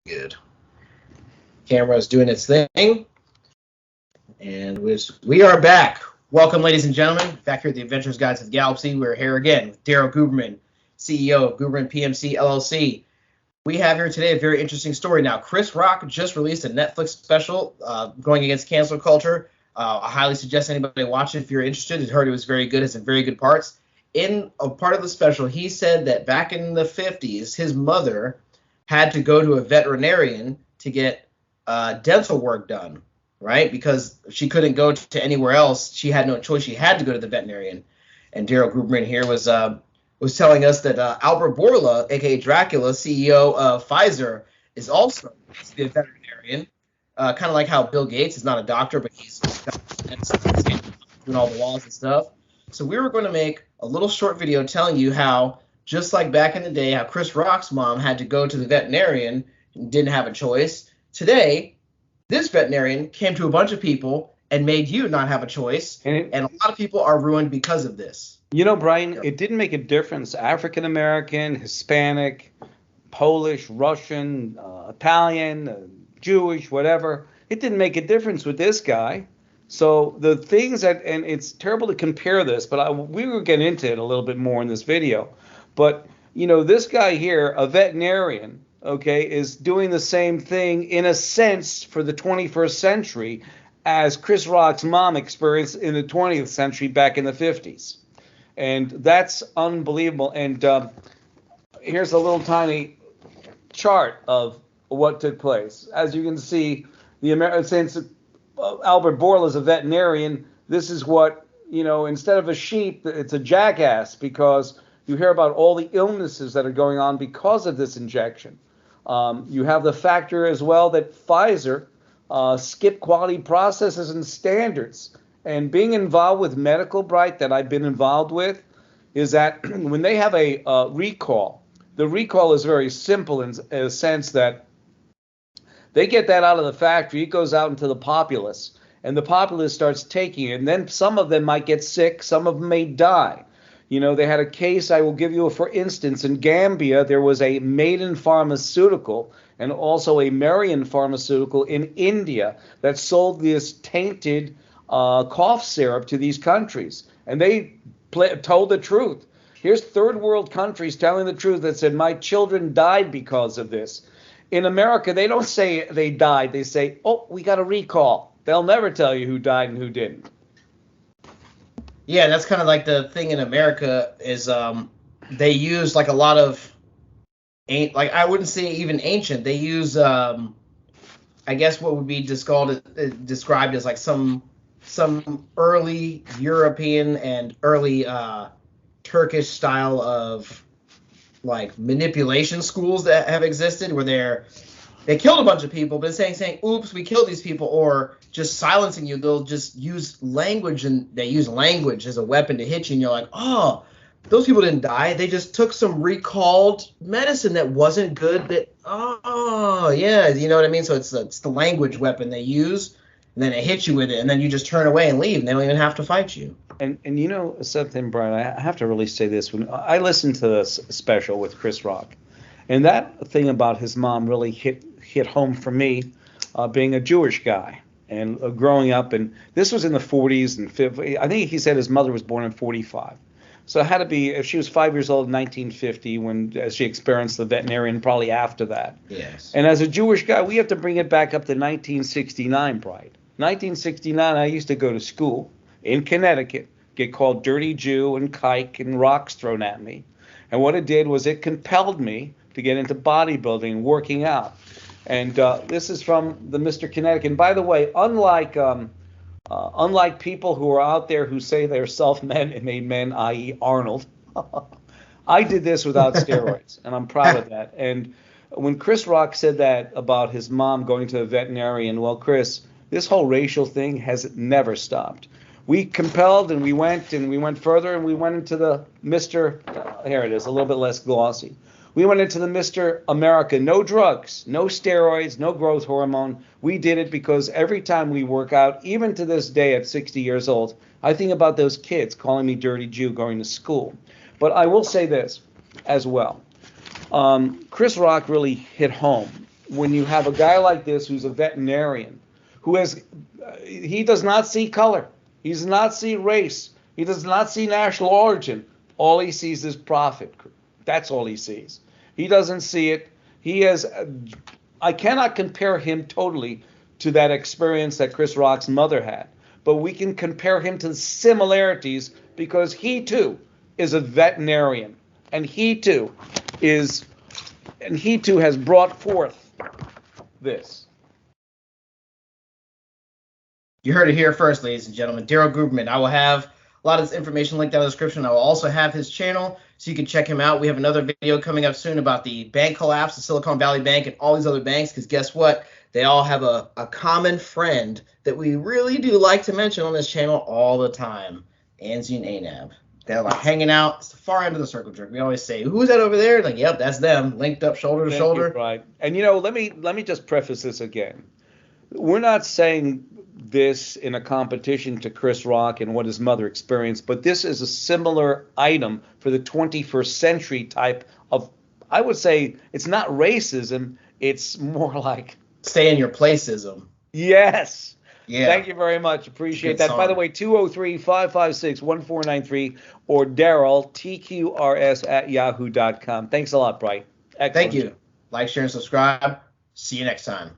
Good. Camera is doing its thing. And we are back. Welcome, ladies and gentlemen, back here at the Adventures Guides of the Galaxy. We're here again with Daryl Guberman, CEO of Guberman PMC LLC. We have here today a very interesting story. Now, Chris Rock just released a Netflix special going against cancel culture. I highly suggest anybody watch it if you're interested. I heard it was very good. It's in very good parts. In a part of the special, he said that back in the 50s, his mother had to go to a veterinarian to get dental work done, right? Because she couldn't go to anywhere else. She had no choice. She had to go to the veterinarian. And Daryl Guberman here was telling us that Albert Bourla, a.k.a. Dracula, CEO of Pfizer, is also a veterinarian. Kind of like how Bill Gates is not a doctor, but he's doing all the laws and stuff. So we were going to make a little short video telling you how, just like back in the day, how Chris Rock's mom had to go to the veterinarian and didn't have a choice. Today, this veterinarian came to a bunch of people and made you not have a choice. And a lot of people are ruined because of this. You know, Brian, it didn't make a difference. African American, Hispanic, Polish, Russian, Italian, Jewish, whatever. It didn't make a difference with this guy. So the things that, and it's terrible to compare this, but we will get into it a little bit more in this video. But, you know, this guy here, a veterinarian, okay, is doing the same thing in a sense for the 21st century as Chris Rock's mom experienced in the 20th century back in the 50s. And that's unbelievable. And here's a little tiny chart of what took place. As you can see, since Albert Bourla is a veterinarian, this is what, you know, instead of a sheep, it's a jackass, because you hear about all the illnesses that are going on because of this injection. You have the factor as well that Pfizer skipped quality processes and standards. And being involved with Medical Bright that I've been involved with is that when they have a recall, the recall is very simple in a sense that they get that out of the factory, it goes out into the populace, and the populace starts taking it. And then some of them might get sick, some of them may die. You know, they had a case, I will give you for instance, in Gambia, there was a Maiden Pharmaceutical and also a Marion Pharmaceutical in India that sold this tainted cough syrup to these countries. And they told the truth. Here's third world countries telling the truth that said, my children died because of this. In America, they don't say they died. They say, oh, we got a recall. They'll never tell you who died and who didn't. Yeah, that's kind of like the thing in America is they use like a lot of, like I wouldn't say even ancient. They use, I guess what would be described as like some early European and early Turkish style of like manipulation schools that have existed where they killed a bunch of people, but saying, oops, we killed these people, or just silencing you. They'll just use language, and they use language as a weapon to hit you, and you're like, oh, those people didn't die. They just took some recalled medicine that wasn't good. Oh, yeah, you know what I mean? So it's the language weapon they use, and then it hits you with it, and then you just turn away and leave, and they don't even have to fight you. And you know something, Brian, I have to really say this. When I listened to this special with Chris Rock, and that thing about his mom really hit home for me, being a Jewish guy and growing up. And this was in the 40s and 50s. I think he said his mother was born in 45. So it had to be, if she was 5 years old in 1950 when she experienced the veterinarian, probably after that. Yes. And as a Jewish guy, we have to bring it back up to 1969, Brian. 1969, I used to go to school in Connecticut, get called dirty Jew and kike and rocks thrown at me. And what it did was it compelled me to get into bodybuilding and working out. And this is from the Mr. Connecticut. And by the way, unlike people who are out there who say they're self-made men, i.e. Arnold, I did this without steroids, and I'm proud of that. And when Chris Rock said that about his mom going to a veterinarian, well, Chris, this whole racial thing has never stopped. We compelled and we went further, and we went into the Mr. Here it is, a little bit less glossy. We went into the Mr. America, no drugs, no steroids, no growth hormone. We did it because every time we work out, even to this day at 60 years old, I think about those kids calling me dirty Jew going to school. But I will say this as well. Chris Rock really hit home when you have a guy like this who's a veterinarian, he does not see color, he does not see race, he does not see national origin. All he sees is profit. That's all he sees. He doesn't see it. I cannot compare him totally to that experience that Chris Rock's mother had, but we can compare him to similarities because he too is a veterinarian, and he too has brought forth this. You heard it here first, ladies and gentlemen. Daryl Guberman. I will have a lot of this information linked down in the description. I will also have his channel, so you can check him out. We have another video coming up soon about the bank collapse, the Silicon Valley Bank, and all these other banks, because guess what? They all have a common friend that we really do like to mention on this channel all the time, Anzi and Anab. They're like hanging out. It's the far end of the circle jerk. We always say, who's that over there? Like, yep, that's them, linked up shoulder to shoulder. Right. And let me just preface this again. We're not saying this in a competition to Chris Rock and what his mother experienced, but this is a similar item for the 21st century type of, I would say it's not racism, it's more like stay in your placeism. Yes. Yeah. Thank you very much. Appreciate that. Song. By the way, 203-556-1493 or Daryl, TQRS@yahoo.com. Thanks a lot, Bright. Excellent. Thank you. Like, share, and subscribe. See you next time.